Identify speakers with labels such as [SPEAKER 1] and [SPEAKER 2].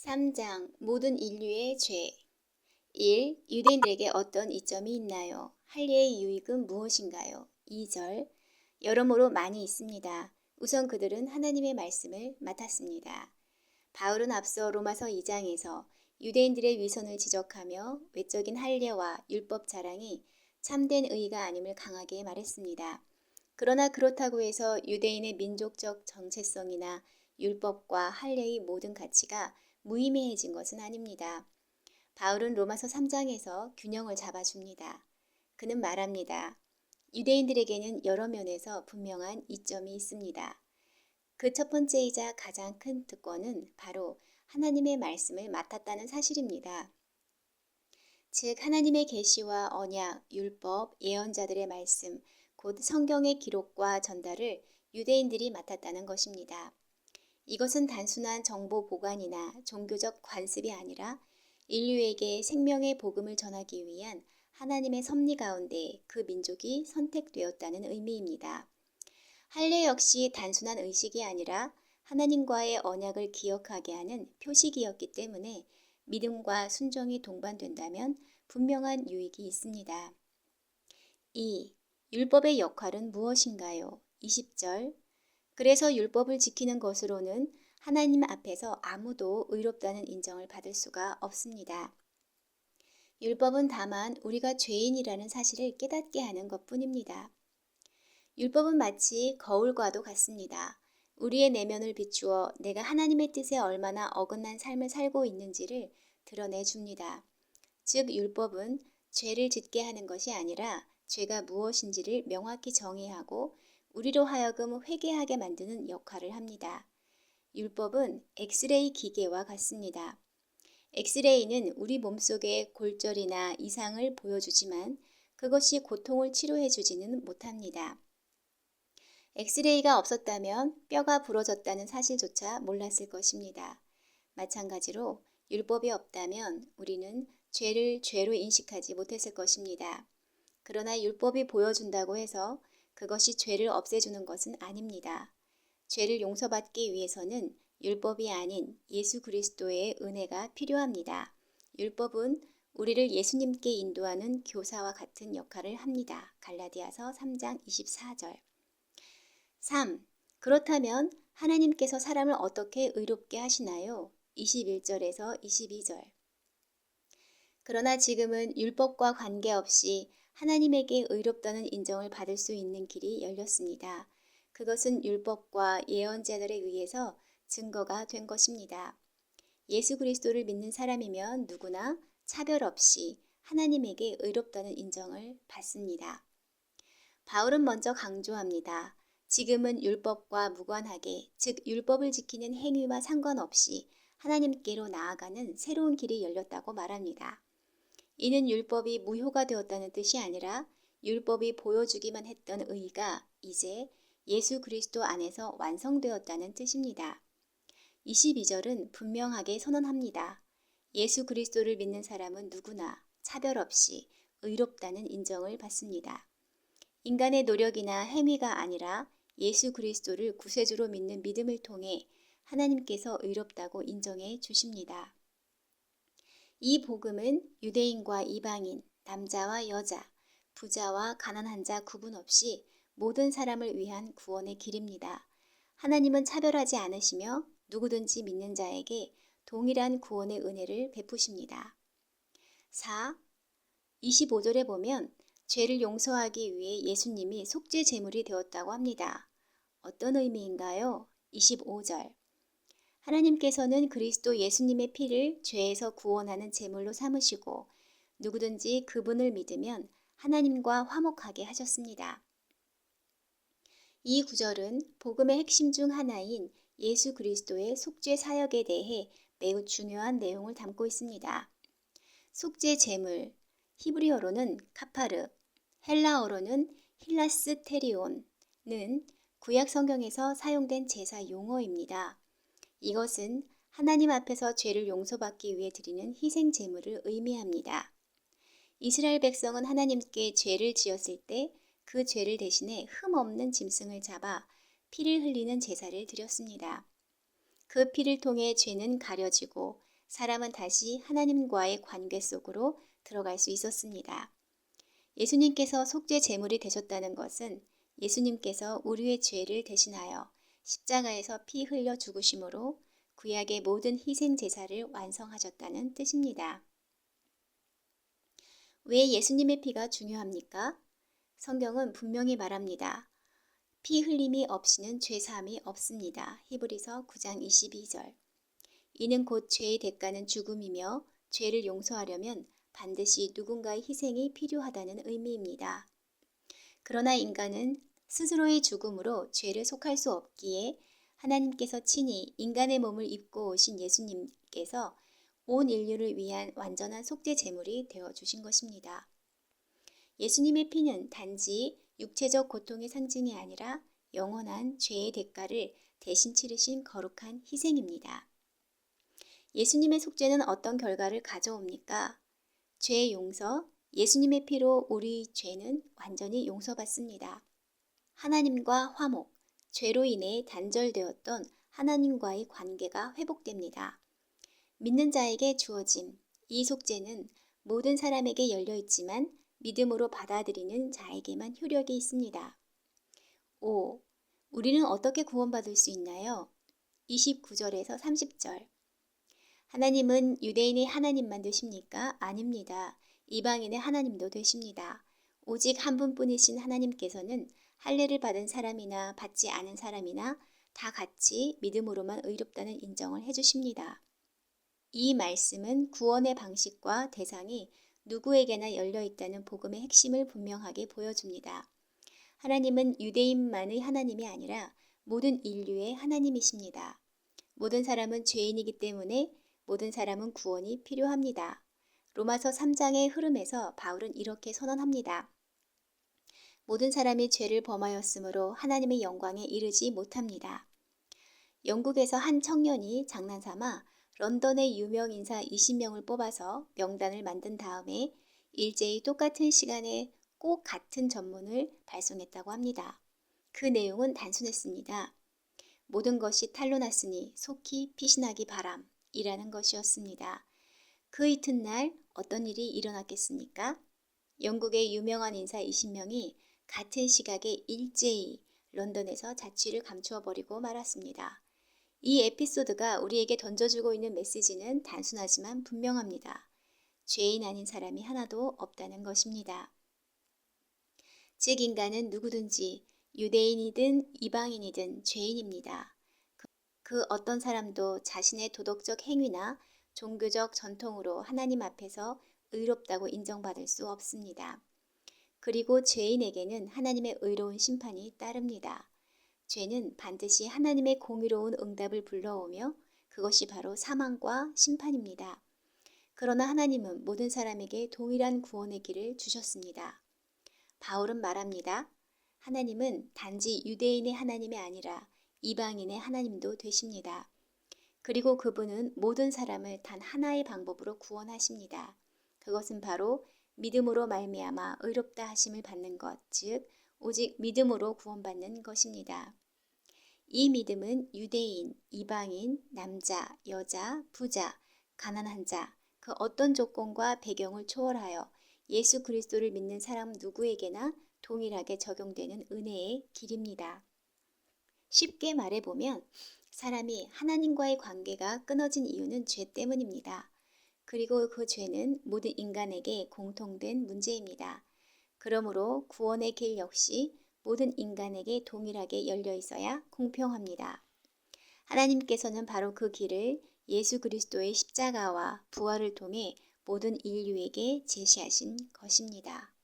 [SPEAKER 1] 3장 모든 인류의 죄 1. 유대인들에게 어떤 이점이 있나요? 할례의 유익은 무엇인가요? 2절 여러모로 많이 있습니다. 우선 그들은 하나님의 말씀을 맡았습니다. 바울은 앞서 로마서 2장에서 유대인들의 위선을 지적하며 외적인 할례와 율법 자랑이 참된 의가 아님을 강하게 말했습니다. 그러나 그렇다고 해서 유대인의 민족적 정체성이나 율법과 할례의 모든 가치가 무의미해진 것은 아닙니다. 바울은 로마서 3장에서 균형을 잡아줍니다. 그는 말합니다. 유대인들에게는 여러 면에서 분명한 이점이 있습니다. 그 첫 번째이자 가장 큰 특권은 바로 하나님의 말씀을 맡았다는 사실입니다. 즉 하나님의 계시와 언약, 율법, 예언자들의 말씀, 곧 성경의 기록과 전달을 유대인들이 맡았다는 것입니다. 이것은 단순한 정보 보관이나 종교적 관습이 아니라 인류에게 생명의 복음을 전하기 위한 하나님의 섭리 가운데 그 민족이 선택되었다는 의미입니다. 할례 역시 단순한 의식이 아니라 하나님과의 언약을 기억하게 하는 표식이었기 때문에 믿음과 순종이 동반된다면 분명한 유익이 있습니다. 2. 율법의 역할은 무엇인가요? 20절 그래서 율법을 지키는 것으로는 하나님 앞에서 아무도 의롭다는 인정을 받을 수가 없습니다. 율법은 다만 우리가 죄인이라는 사실을 깨닫게 하는 것뿐입니다. 율법은 마치 거울과도 같습니다. 우리의 내면을 비추어 내가 하나님의 뜻에 얼마나 어긋난 삶을 살고 있는지를 드러내줍니다. 즉 율법은 죄를 짓게 하는 것이 아니라 죄가 무엇인지를 명확히 정의하고 우리로 하여금 회개하게 만드는 역할을 합니다. 율법은 엑스레이 기계와 같습니다. 엑스레이는 우리 몸속의 골절이나 이상을 보여주지만 그것이 고통을 치료해주지는 못합니다. 엑스레이가 없었다면 뼈가 부러졌다는 사실조차 몰랐을 것입니다. 마찬가지로 율법이 없다면 우리는 죄를 죄로 인식하지 못했을 것입니다. 그러나 율법이 보여준다고 해서 그것이 죄를 없애주는 것은 아닙니다. 죄를 용서받기 위해서는 율법이 아닌 예수 그리스도의 은혜가 필요합니다. 율법은 우리를 예수님께 인도하는 교사와 같은 역할을 합니다. 갈라디아서 3장 24절 3. 그렇다면 하나님께서 사람을 어떻게 의롭게 하시나요? 21절에서 22절 그러나 지금은 율법과 관계없이 하나님에게 의롭다는 인정을 받을 수 있는 길이 열렸습니다. 그것은 율법과 예언자들에 의해서 증거가 된 것입니다. 예수 그리스도를 믿는 사람이면 누구나 차별 없이 하나님에게 의롭다는 인정을 받습니다. 바울은 먼저 강조합니다. 지금은 율법과 무관하게, 즉 율법을 지키는 행위와 상관없이 하나님께로 나아가는 새로운 길이 열렸다고 말합니다. 이는 율법이 무효가 되었다는 뜻이 아니라 율법이 보여주기만 했던 의가 이제 예수 그리스도 안에서 완성되었다는 뜻입니다. 22절은 분명하게 선언합니다. 예수 그리스도를 믿는 사람은 누구나 차별 없이 의롭다는 인정을 받습니다. 인간의 노력이나 행위가 아니라 예수 그리스도를 구세주로 믿는 믿음을 통해 하나님께서 의롭다고 인정해 주십니다. 이 복음은 유대인과 이방인, 남자와 여자, 부자와 가난한 자 구분 없이 모든 사람을 위한 구원의 길입니다. 하나님은 차별하지 않으시며 누구든지 믿는 자에게 동일한 구원의 은혜를 베푸십니다. 4. 25절에 보면 죄를 용서하기 위해 예수님이 속죄 제물이 되었다고 합니다. 어떤 의미인가요? 25절 하나님께서는 그리스도 예수님의 피를 죄에서 구원하는 제물로 삼으시고 누구든지 그분을 믿으면 하나님과 화목하게 하셨습니다. 이 구절은 복음의 핵심 중 하나인 예수 그리스도의 속죄 사역에 대해 매우 중요한 내용을 담고 있습니다. 속죄 제물, 히브리어로는 카파르, 헬라어로는 힐라스테리온은 구약 성경에서 사용된 제사 용어입니다. 이것은 하나님 앞에서 죄를 용서받기 위해 드리는 희생 제물을 의미합니다. 이스라엘 백성은 하나님께 죄를 지었을 때 그 죄를 대신해 흠 없는 짐승을 잡아 피를 흘리는 제사를 드렸습니다. 그 피를 통해 죄는 가려지고 사람은 다시 하나님과의 관계 속으로 들어갈 수 있었습니다. 예수님께서 속죄 제물이 되셨다는 것은 예수님께서 우리의 죄를 대신하여 십자가에서 피 흘려 죽으심으로 구약의 모든 희생 제사를 완성하셨다는 뜻입니다. 왜 예수님의 피가 중요합니까? 성경은 분명히 말합니다. 피 흘림이 없이는 죄 사함이 없습니다. 히브리서 9장 22절. 이는 곧 죄의 대가는 죽음이며 죄를 용서하려면 반드시 누군가의 희생이 필요하다는 의미입니다. 그러나 인간은 스스로의 죽음으로 죄를 속할 수 없기에 하나님께서 친히 인간의 몸을 입고 오신 예수님께서 온 인류를 위한 완전한 속죄 제물이 되어주신 것입니다. 예수님의 피는 단지 육체적 고통의 상징이 아니라 영원한 죄의 대가를 대신 치르신 거룩한 희생입니다. 예수님의 속죄는 어떤 결과를 가져옵니까? 죄 용서, 예수님의 피로 우리 죄는 완전히 용서받습니다. 하나님과 화목, 죄로 인해 단절되었던 하나님과의 관계가 회복됩니다. 믿는 자에게 주어진 이 속죄는 모든 사람에게 열려 있지만 믿음으로 받아들이는 자에게만 효력이 있습니다. 5. 우리는 어떻게 구원받을 수 있나요? 29절에서 30절. 하나님은 유대인의 하나님만 되십니까? 아닙니다. 이방인의 하나님도 되십니다. 오직 한 분뿐이신 하나님께서는 할례를 받은 사람이나 받지 않은 사람이나 다 같이 믿음으로만 의롭다는 인정을 해주십니다. 이 말씀은 구원의 방식과 대상이 누구에게나 열려 있다는 복음의 핵심을 분명하게 보여줍니다. 하나님은 유대인만의 하나님이 아니라 모든 인류의 하나님이십니다. 모든 사람은 죄인이기 때문에 모든 사람은 구원이 필요합니다. 로마서 3장의 흐름에서 바울은 이렇게 선언합니다. 모든 사람이 죄를 범하였으므로 하나님의 영광에 이르지 못합니다. 영국에서 한 청년이 장난삼아 런던의 유명 인사 20명을 뽑아서 명단을 만든 다음에 일제히 똑같은 시간에 꼭 같은 전문을 발송했다고 합니다. 그 내용은 단순했습니다. 모든 것이 탄로 났으니 속히 피신하기 바람 이라는 것이었습니다. 그 이튿날 어떤 일이 일어났겠습니까? 영국의 유명한 인사 20명이 같은 시각에 일제히 런던에서 자취를 감추어 버리고 말았습니다. 이 에피소드가 우리에게 던져주고 있는 메시지는 단순하지만 분명합니다. 죄인 아닌 사람이 하나도 없다는 것입니다. 즉 인간은 누구든지 유대인이든 이방인이든 죄인입니다. 그 어떤 사람도 자신의 도덕적 행위나 종교적 전통으로 하나님 앞에서 의롭다고 인정받을 수 없습니다. 그리고 죄인에게는 하나님의 의로운 심판이 따릅니다. 죄는 반드시 하나님의 공의로운 응답을 불러오며 그것이 바로 사망과 심판입니다. 그러나 하나님은 모든 사람에게 동일한 구원의 길을 주셨습니다. 바울은 말합니다. 하나님은 단지 유대인의 하나님이 아니라 이방인의 하나님도 되십니다. 그리고 그분은 모든 사람을 단 하나의 방법으로 구원하십니다. 그것은 바로 믿음으로 말미암아 의롭다 하심을 받는 것, 즉 오직 믿음으로 구원받는 것입니다. 이 믿음은 유대인, 이방인, 남자, 여자, 부자, 가난한 자, 그 어떤 조건과 배경을 초월하여 예수 그리스도를 믿는 사람 누구에게나 동일하게 적용되는 은혜의 길입니다. 쉽게 말해보면 사람이 하나님과의 관계가 끊어진 이유는 죄 때문입니다. 그리고 그 죄는 모든 인간에게 공통된 문제입니다. 그러므로 구원의 길 역시 모든 인간에게 동일하게 열려 있어야 공평합니다. 하나님께서는 바로 그 길을 예수 그리스도의 십자가와 부활을 통해 모든 인류에게 제시하신 것입니다.